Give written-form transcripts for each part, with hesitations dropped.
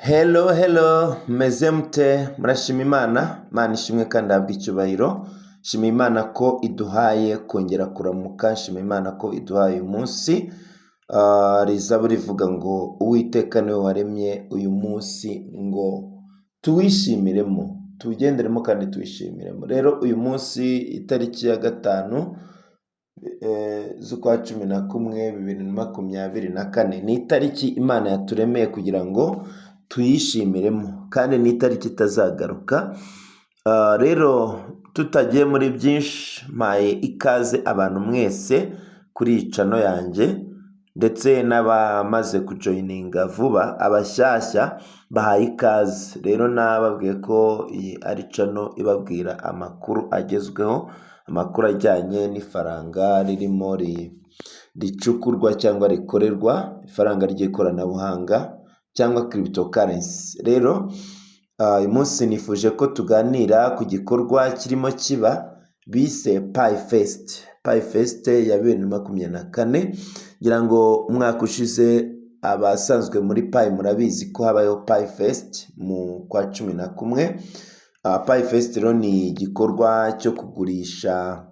Hello, meze mute, murashima Imana ishimwe kandi ahabwa icyubahiro. Shima Imana ko iduhaye kongera kuramuka, shima Imana ko iduhaye uyu munsi. Rizaba rivuga ngo Uwiteka niwe waremye uyu munsi ngo tuwishimiremo, tuwugenderemo kandi tuwishimiremo. Rero uyu munsi itariki ya 5 z'ukwa 11 2024 ni itariki Imana yaturemeye kugira ngo tuyishimiremo, kandi ni itariki itazagaruka. Rero tutagiye muri byinshi, mpaye ikaze abantu mwese kuri iyi channel yanjye, ndetse n'abamaze kujoininga vuba, abashyashya bahaye ikaze. Rero nababwiye ko iyi ari channel ibabwira amakuru agezweho, amakuru ajyanye n'ifaranga ririmo ricukurwa cyangwa rikorerwa, ifaranga ry'ikoranabuhanga cyangwa cryptocurrency. Rero uyu munsi nifuje ko tuganira ku gikorwa kirimo kiba bise Pifest ya 2024. ngira ngo umwaka ushize abasanzwe muri Pi murabizi ko habayeho Pifest mu kwa 11. Pifest rero ni igikorwa cyo kugurisha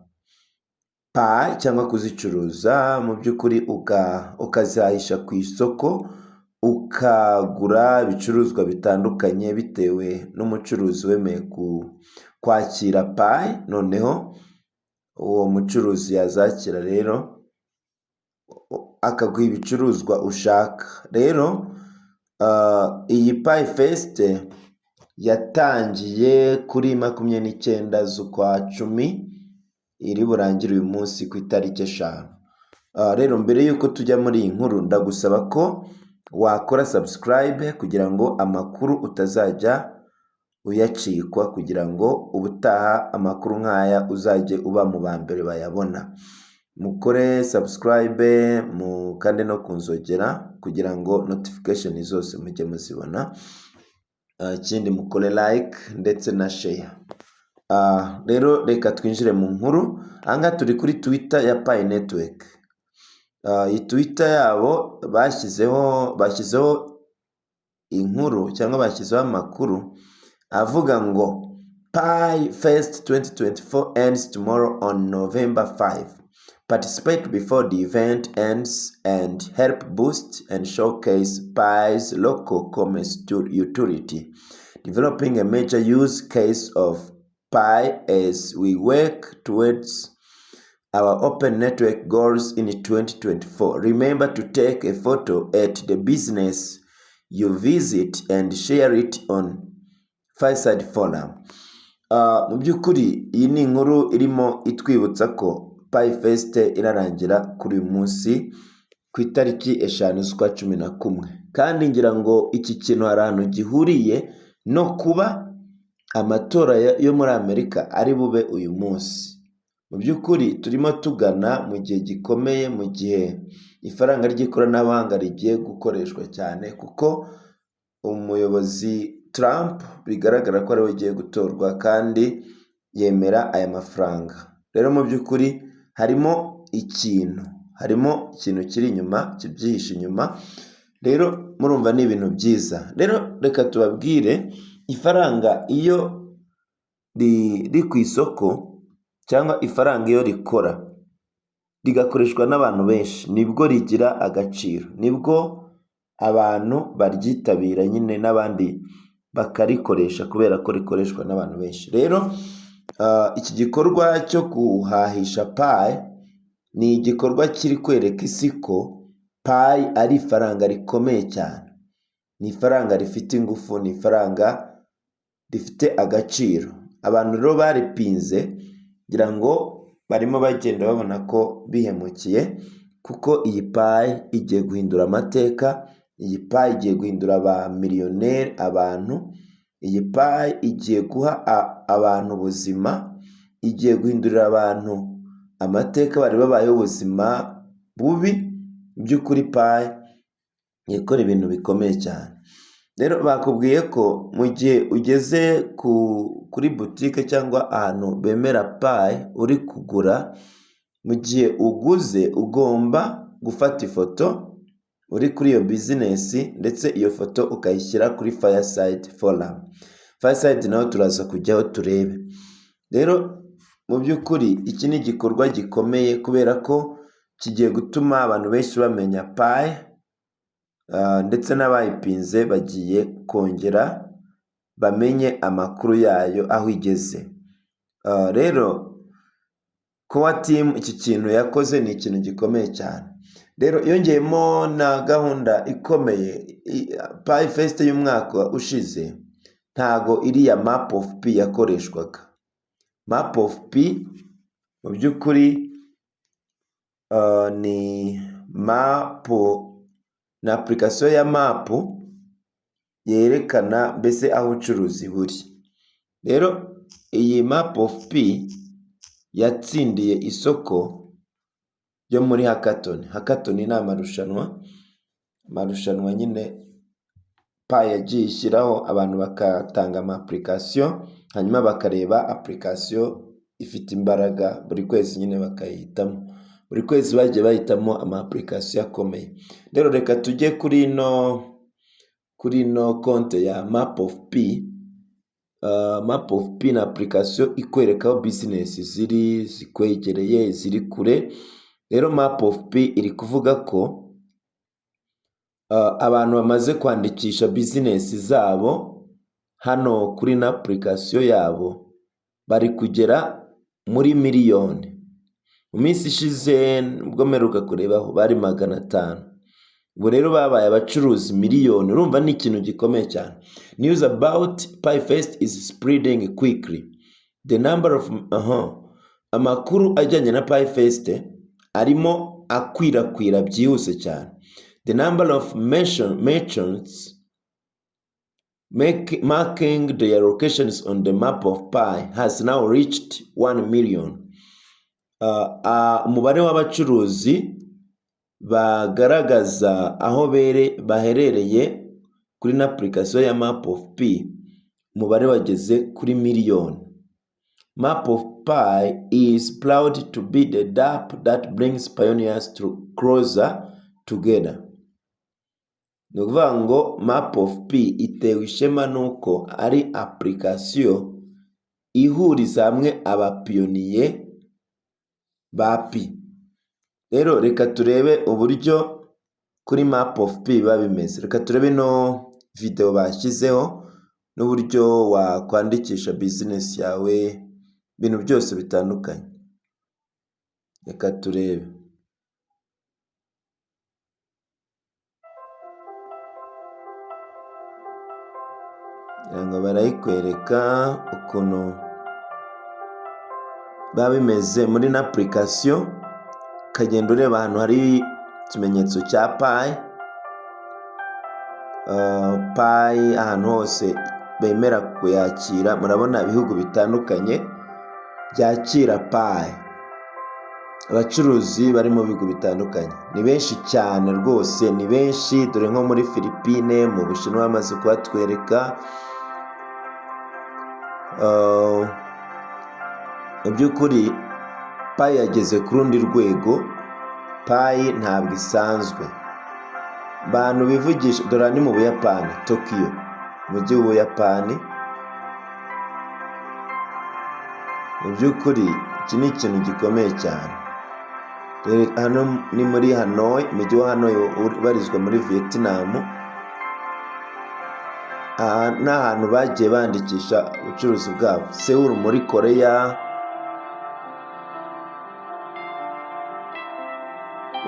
Pi cyangwa kuzicuruza, mu by'ukuri ukazihahisha ku isoko, ukagura ibicuruzwa bitandukanye bitewe n'umucuruzi wemeye kwakira Pi. Noneho uwo mucuruzi yazakira rero akaguha ibicuruzwa ushaka. Rero iyi Pifest yatangiye kuri 29 z'ukwa 10, iri burangire uyu munsi ku itariki 5. Rero mbere yuko tujya muri iyi nkuru, ndagusaba ko wakora subscribe kugira ngo amakuru utazajya uyacikwa, kugira ngo ubutaha amakuru nk'aya uzajye uba mu bambere bayabona. Mukore subscribe kandi no kunzogera kugira ngo notification zose mujye muzibona. Ikindi mukore like ndetse na share. Rero reka twinjire mu nkuru. Anga turi kuri Twitter ya Pi Network. Iyi Twitter yabo bashyizeho inkuru cyangwa bashyizeho amakuru avuga ngo Pifest 2024 ends tomorrow on November 5. Participate before the event ends and help boost and showcase Pi's local commerce utility, developing a major use case of Pi as we work towards our open network goals in 2024. Remember to take a photo at the business you visit and share it on Fireside Forum. Mu by'ukuri iyi ni inkuru irimo itwibutsa ko Pifest irarangira kuri uyu munsi ku itariki 5 z'ukwa 11, kandi ngira ngo iki kintu hari ahantu gihuriye no kuba amatora yo muri Amerika ari bube uyu munsi. Mu by'ukuri turimo tugana mu gihe gikomeye, mu gihe ifaranga ry'ikoranabuhanga rigiye gukoreshwa cyane, kuko umuyobozi Trump bigaragara ko ariwe ugiye gutorwa kandi yemera aya mafaranga. Rero mu by'ukuri harimo ikintu kiri inyuma, kibyihishe inyuma. Rero murumva ni ibintu byiza. Rero reka tubabwire, ifaranga iyo riri ku isoko cyangwa ifaranga iyo rikora rigakoreshwa n'abantu benshi, nibwo rigira agaciro, nibwo abantu baryitabira nyine n'abandi bakarikoresha kubera ko rikoreshwa n'abantu benshi. Rero iki gikorwa cyo guhahisha Pi ni igikorwa kiri kwereka isi ko Pi ari ifaranga rikomeye cyane, ni ifaranga rifite ingufu, ni ifaranga rifite agaciro. Abantu rero baripinze ngira ngo barimo bagenda babona ko bihemukiye, kuko iyi Pi igiye guhindura amateka. Iyi Pi igiye guhindura aba miliyoneri abantu. Iyi Pi igiye guha abantu ubuzima, igiye guhindurira abantu amateka bari babayeho ubuzima bubi. By'ukuri Pi ikora ibintu bikomeye cyane. Rero bakubwiye ko mu gihe ugeze kuri boutique cyangwa ahantu bemera Pi uri kugura, mu gihe uguze ugomba gufata ifoto uri kuri iyo business, ndetse iyo foto ukayishyira kuri Fireside Forum. Fireside naho turaza kujyaho turebe. Rero mu by'ukuri iki ni igikorwa gikomeye kubera ko kigiye gutuma abantu benshi bamenya Pi, ndetse n'abayipinze bagiye kongera bamenye amakuru yayo aho igeze. Rero Core Team iki kintu yakoze ni ikintu gikomeye cyane. Rero yongeyemo na gahunda ikomeye. Pifest y'umwaka ushize ntago iriya map of P yakoreshwaga. Map of P mu by'ukuri ni map na application ya map yerekana mbese aho ubucuruzi buri. Rero iyi map of P yatsindiye isoko ryo muri hackathon. Hackathon ni amarushanwa nyine Pi yagiye ishyiraho, abantu bakatanga ama application, hanyuma bakareba application ifite imbaraga buri kwezi nyine bakayihitamo. Buri kwezi bagiye bahitamo ama application akomeye. Rero reka tujye kuri no konte ya map of P. Map of P na application ikwereka aho business ziri, zikwegereye, ziri kure. Rero map of P iri kuvuga ko abantu bamaze kwandikisha business zabo hano kuri na application yabo bari kugera muri miliyoni. Mu minsi ishize ubwo mperuka kurebaho bari 500. Ubu rero babaye abacuruzi miliyoni. Urumva ni ikintu gikomeye cyane. News about Pifest is spreading quickly. The number of amakuru ajyanye na Pifest arimo akwirakwira byihuse cyane. The number of merchants marking their locations on the map of Pi has now reached 1 million. Umubare w'abacuruzi bagaragaza aho baherereye kuri na application ya map of P, umubare wageze kuri miliyoni. Map of Pi is proud to be the DApp that brings pioneers closer together. Ni ukuvuga ngo map of P itewe ishema nuko ari application ihuriza hamwe abapiyoniye ba P. Rero reka turebe uburyo kuri map of P biba bimeze. Reka turebe no video bashyizeho n'uburyo wakwandikisha business yawe, ibintu byose bitandukanye. Reka turebe. Ngo barayikwereka ukuntu biba bimeze muri na application. Kagenda ureba ahantu hari ikimenyetso cya Pi. Pi ahantu hose bemera kuyakira. Murabona ibihugu bitandukanye byakira Pi. Abacuruzi bari mu bihugu bitandukanye ni benshi cyane rwose, ni benshi. Dore nko muri Philippines, mu Bushinwa bamaze kuhatwereka. Mu by'ukuri Pi yageze ku rundi rwego. Pi ntabwo isanzwe. Abantu bivugisha, dore ni mu Buyapani, Tokyo, umujyi w'Ubuyapani. Mu by'ukuri iki ni ikintu gikomeye cyane. Hano ni muri Hanoi, umujyi wa Hanoi ubarizwa muri Vietnam. Ni ahantu bagiye bandikisha ubucuruzi bwabo. Seoul muri Korea.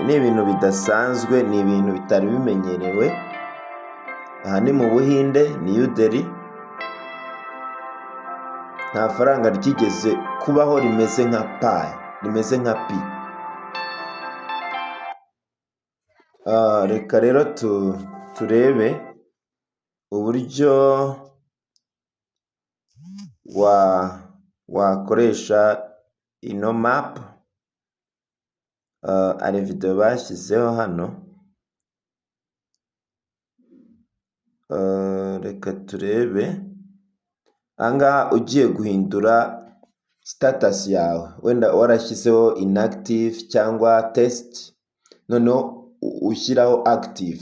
Ni ibintu bidasanzwe, ni ibintu bitari bimenyerewe. Aha ni mu Buhinde, ni New Delhi. Nta faranga ryigeze kubaho rimeze nka Pi, rimeze nka P. Reka rero turebe uburyo wakoresha ino map. Ari video bashyizeho hano. Reka turebe. Ahangaha ugiye guhindura status yawe, wenda warashyizeho inactive cyangwa test, noneho ushyiraho active,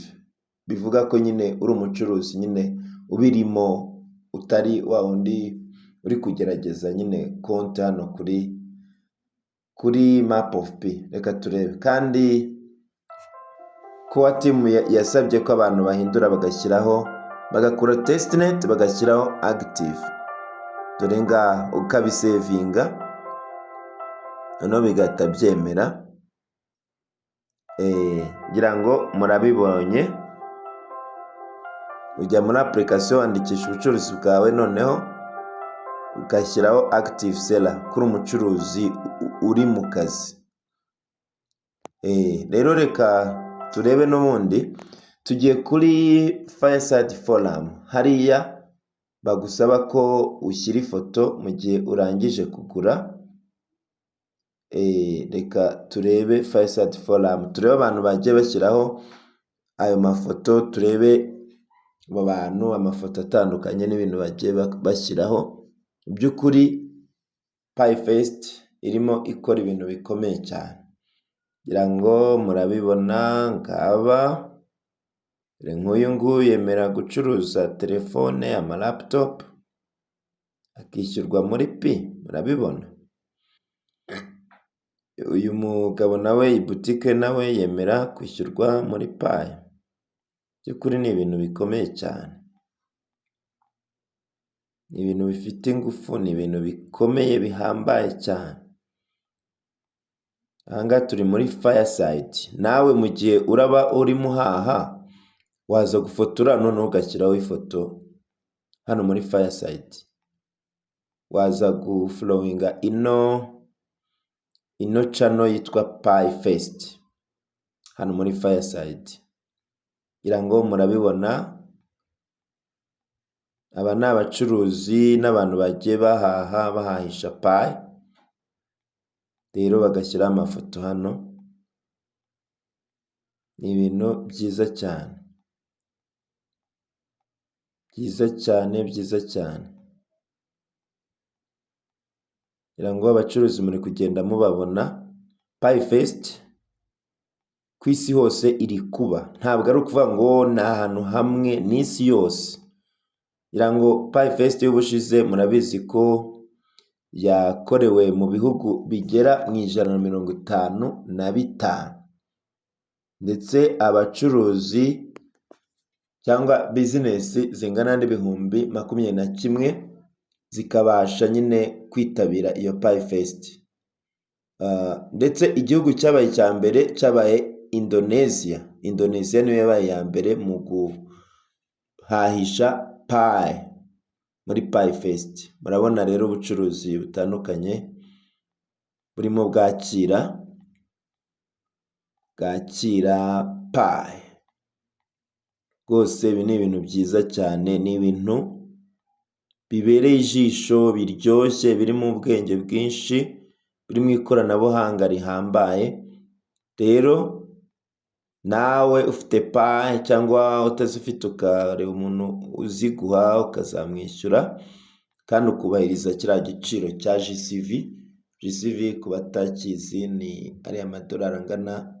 bivuga ko nyine uri umucuruzi nyine ubirimo, utari wa wundi uri kugerageza nyine konti hano kuri map of p. Reka turebe. Kandi kuba team yasabye ko abantu bahindura bagashyiraho, bagakora testnet bagashyiraho active. Dore ngaha ukabisevinga noneho bigahita byemera. Ngira ngo murabibonye. Ujya muri application wandikisha ubucuruzi bwawe, noneho ugashyiraho active seller kuri umucuruzi uri mu kazi. Rero reka turebe n'ubundi. Tugiye kuri Fireside Forum, hariya bagusaba ko ushyira ifoto mu gihe urangije kugura. Reka turebe Fireside Forum, turebe abantu bagiye bashyiraho ayo mafoto, turebe abo bantu amafoto atandukanye n'ibintu bagiye bashyiraho. Mu by'ukuri Pifest irimo ikora ibintu bikomeye cyane, ngira ngo murabibona. Ngaba nk'uyu nguyu yemera gucuruza telefone, amalaptop, akishyurwa muri P, murabibona. Uyu mugabo nawe ibutike nawe yemera kwishyurwa muri Pi. By'ukuri ni ibintu bikomeye cyane, ni ibintu bifite ingufu, ni ibintu bikomeye bihambaye cyane. Ahangaha turi muri Fireside. Nawe mu gihe uraba urimo uhaha, waza gufotora noneho ugashyiraho ifoto hano muri Fireside. Waza guflowinga ino channel yitwa Pifest hano muri Fireside. Ngira ngo murabibona. Aba ni abacuruzi n'abantu bagiye bahahisha Pi, rero bagashyiraho amafoto hano. Ni ibintu byiza cyane, byiza cyane, byiza cyane. Ngira ngo abacuruzi muri kugenda mubabona. Pifest ku isi hose iri kuba, ntabwo ari ukuvuga ngo ni ahantu hamwe, n'isi yose. Ngira ngo Pifest y'ubushize murabizi ko yakorewe mu bihugu bigera mu 155, ndetse abacuruzi cyangwa bizinesi zingana n'ibihumbi 21 zikabasha nyine kwitabira iyo Pifest. Ndetse igihugu cyabaye cya mbere cyabaye Indonesia. Indonesia niyo yabaye ya mbere mu guhahisha Pi muri Pifest. Murabona rero ubucuruzi butandukanye burimo bwakira Pi. Rwose ibi ni ibintu byiza cyane, ni ibintu bibereye ijisho, biryoshye, birimo ubwenge bwinshi, biri mu ikoranabuhanga rihambaye. Rero nawe ufite Pi cyangwa utazifite ukareba umuntu uziguha ukazamwishyura, kandi ukubahiriza kiriya giciro cya GCV ku batakizi ni ariya amadolari angana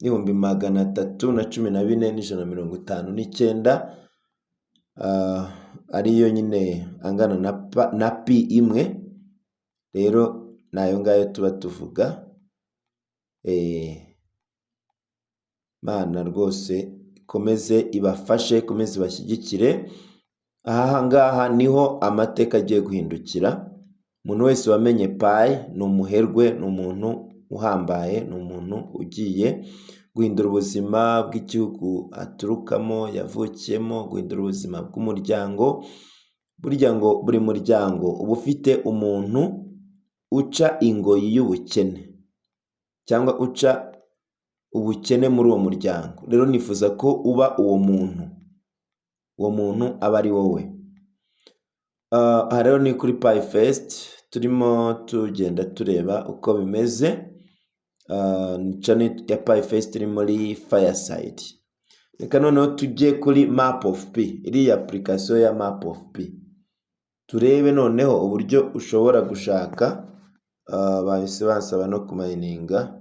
n'ibihumbi 314,159, ariyo nyine angana na P imwe. Rero nayo ngayo tuba tuvuga. Mana rwose ikomeze ibafashe, ikomeze ibashyigikire. Aha ngaha niho amateka agiye guhindukira. Umuntu wese wamenye Pi ni umuherwe, ni umuntu uhambaye, ni umuntu ugiye guhindura ubuzima bw'igihugu aturukamo, yavukiyemo, guhindura ubuzima bw'umuryango. Burya ngo buri muryango uba ufite umuntu uca ingoyi y'ubukene cyangwa uca ubukene muri uwo muryango. Rero nifuza ko uba uwo muntu aba ari wowe. Aha rero ni kuri Pifest turimo tugenda tureba uko bimeze. Channel ya Pifest iri muri Fireside. Reka noneho tujye kuri map of P, iriya application ya map of P. Turebe noneho uburyo ushobora gushaka, bahise bansaba no kumayininga,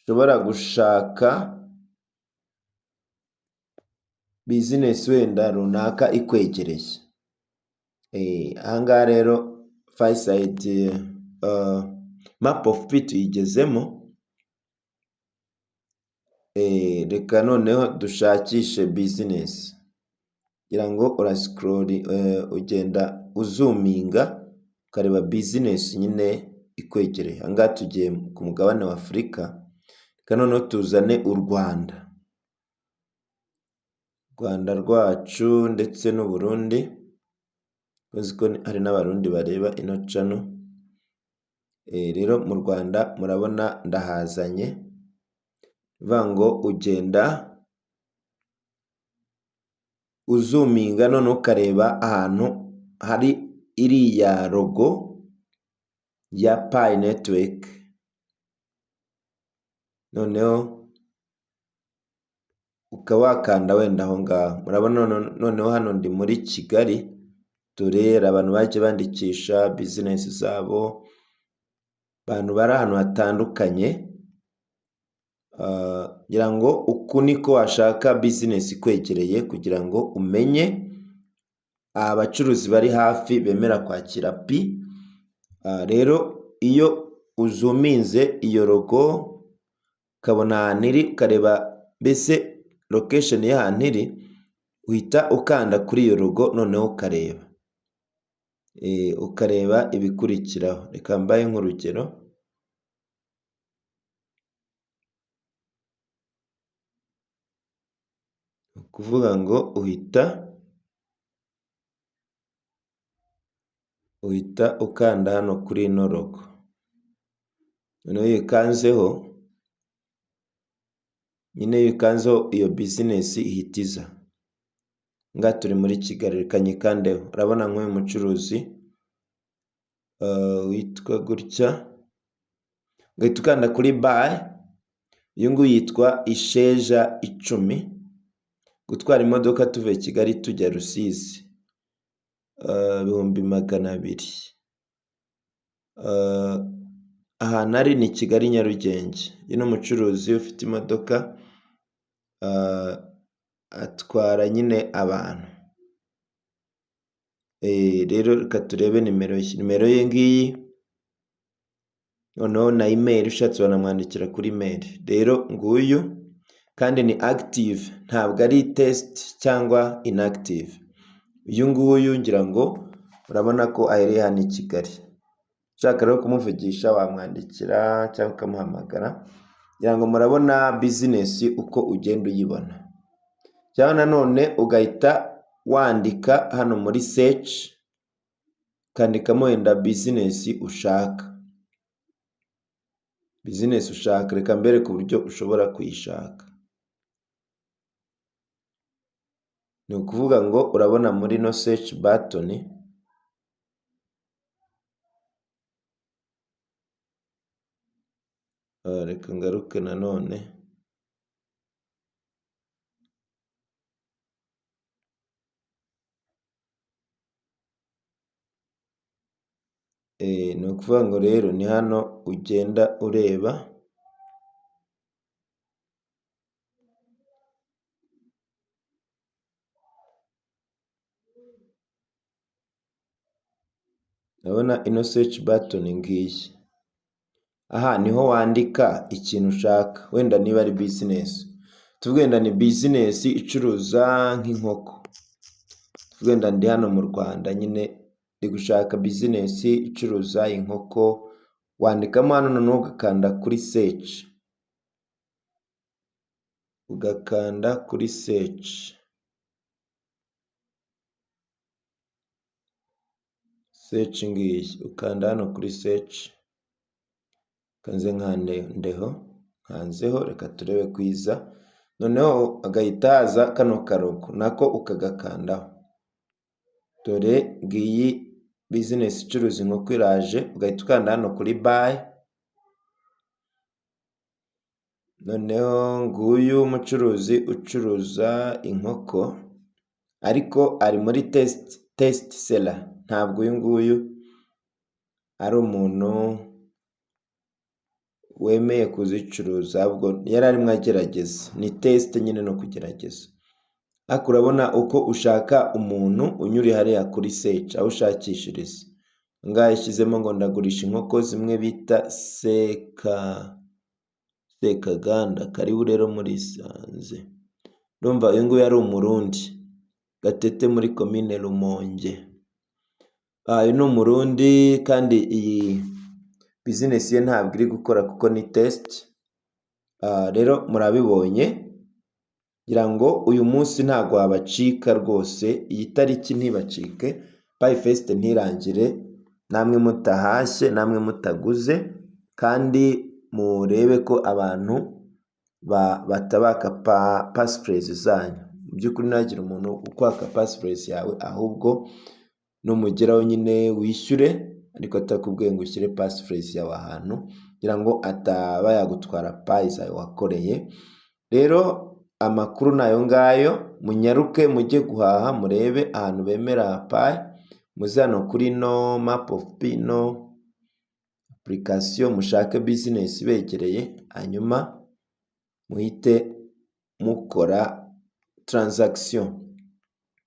ushobora gushaka business wenda runaka ikwegereye. Ahangaha rero Pifest map of P tuyigezemo. Reka noneho dushakishe business, kugira ngo urascroll ugenda uzuminga ukareba business nyine ikwegereye. Ahangaha tugiye ku mugabane wa Afurika, reka noneho tuzane u Rwanda rwacu ndetse n'u Burundi, uzi ko hari n'abarundi bareba ino channel. Rero mu Rwanda murabona ndahazanye, bivuga ngo ugenda uzuminga none ukareba ahantu hari iriya logo ya Pi network. Noneho ukaba wakanda wenda aho ngaho. Murabona noneho hano ndi muri Kigali, dore abantu bagiye bandikisha business zabo, abantu bari ahantu hatandukanye. Ngira ngo uku niko washaka business ikwegereye, kugira ngo umenye abacuruzi bari hafi bemera kwakira Pi. Rero iyo uzuminze iyo logo ukabona ahantu iri, ukareba mbese location y'ahantu iri, uhita ukanda kuri iyo logo noneho ukareba ibikurikiraho. Reka mbaye nk'urugero, kuvuga ngo uhita ukanda hano kuri ino logo. Noneho iyo ukanzeho nyine, iyo ukanzeho iyo business ihita iza. Ngaha turi muri Kigali, reka nyikandeho. Urabona nk'uyu mucuruzi witwa gutya, ugahita ukanda kuri buy. Uyu nguyu yitwa Isheja 10, gutwara imodoka tuvuye Kigali tujya Rusizi 200,000. Ahantu ari ni Kigali Nyarugenge. Uyu ni umucuruzi ufite imodoka, atwara nyine abantu. Rero reka turebe nimero ye ngiyi, noneho na email ushatse wanamwandikira kuri email. Rero nguyu kandi ni active, ntabwo ari test cyangwa inactive. Uyu nguyu ngira ngo urabona ko ahereye hano i Kigali. Ushaka rero kumuvugisha wamwandikira cyangwa ukamuhamagara, kugira ngo murabona business uko ugenda uyibona. Cyangwa nanone ugahita wandika hano muri search, ukandikamo wenda business ushaka. Reka mbere ku buryo ushobora kuyishaka. Ni ukuvuga ngo urabona muri no search button, reka ngaruke nanone. Ni ukuvuga ngo rero ni hano ugenda ureba. Urabona ino search button ngiyi. Aha niho wandika ikintu ushaka. Wenda niba ari business, tuvuge wenda ni business icuruza nk'inkoko. Tuvuge wenda ndi hano mu Rwanda nyine ndi gushaka business icuruza inkoko, wandikamo hano noneho ugakanda kuri search. Search ngiyi, ukanda hano kuri search. Kanze nkanzeho, reka turebe kwiza. Noneho agahita haza kano karogo, nako ukagakandaho. Dore ngiyi business icuruza inkoko iraje, ugahita ukanda hano kuri buy. Noneho nguyu umucuruzi ucuruza inkoko, ariko ari muri test seller. Ntabwo uyu nguyu ari umuntu wemeye kuzicuruza, ahubwo yari arimo agerageza. Ni test nyine no kugerageza. ariko urabona uko ushaka umuntu unyuri hariya kuri search aho ushakishiriza. Ngaha yashyizemo ngo ndagurisha inkoko zimwe bita sekaganda, karibu rero muri Sanze. Ndumva uyu nguyu ari umurundi, Gatete muri komine Rumonge. Uyu ni umurundi kandi iyi business ye ntabwo iri gukora kuko ni test. Rero murabibonye, ngira ngo uyu munsi ntago wabacika rwose, iyi tariki ntibacike, Pifest ntirangire namwe mutahashye, namwe mutaguze, kandi murebe ko abantu batabaka passphrase zanyu. Mu by'ukuri nagira umuntu ukwaka passphrase yawe, ahubwo numugeraho nyine wishyure, ariko atakubwiye ngo ushyire passphrase yawe ahantu, kugira ngo ataba yagutwara payi zawe wakoreye. Rero amakuru nayo ngayo, munyaruke mujye guhaha, murebe ahantu bemera payi, muze hano kuri no map of pino application, mushake business begereye, hanyuma muhite mukora transaction.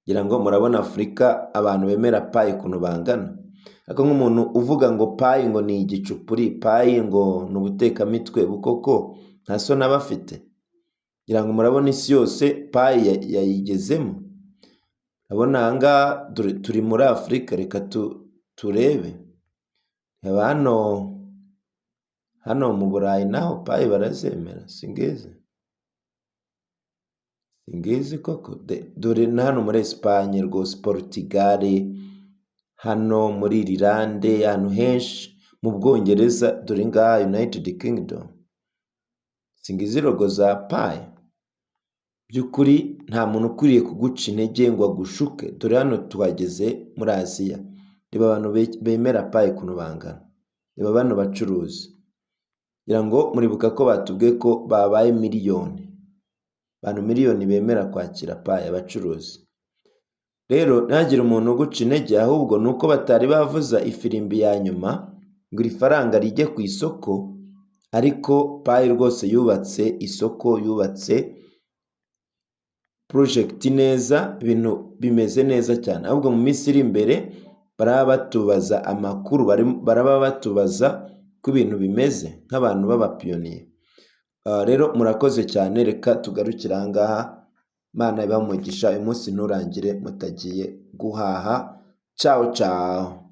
Ngira ngo murabona Afurika abantu bemera payi ukuntu bangana. Ariko nk'umuntu uvuga ngo payi ngo ni igicupuri, payi ngo ni ubutekamitwe, bukoko nta so n'abafite. Ngira ngo murabona isi yose payi yayigezemo. Urabona aha ngaha turi muri Afurika, reka turebe. Hano mu Burayi naho payi barazemera, singizi koko. Dore na hano muri Espagne rwose, Portugal, hano muri Irlande, ahantu henshi, mu Bwongereza, dore ngaha United Kingdom, singizi logo za payi. By'ukuri nta muntu ukwiriye kuguca intege ngo agushuke. Dore hano tuhageze muri Aziya, reba abantu bemera payi ukuntu bangana, reba bano bacuruzi. Ngira ngo muribuka ko batubwiye ko babaye miliyoni, abantu miliyoni bemera kwakira payi, abacuruzi. Rero ntihagire umuntu uguca intege, ahubwo ni uko batari bavuza ifirimbi ya nyuma ngo iri faranga rijye ku isoko. Ariko payi rwose yubatse isoko, yubatse project neza, ibintu bimeze neza cyane. Ahubwo mu minsi iri imbere baraba batubaza amakuru, baraba batubaza ko ibintu bimeze nk'abantu b'abapiyoniye. Rero murakoze cyane, reka tugarukire aha ngaha. Imana ibahe umugisha, uyu munsi nturangire mutagiye guhaha. Ciao ciao.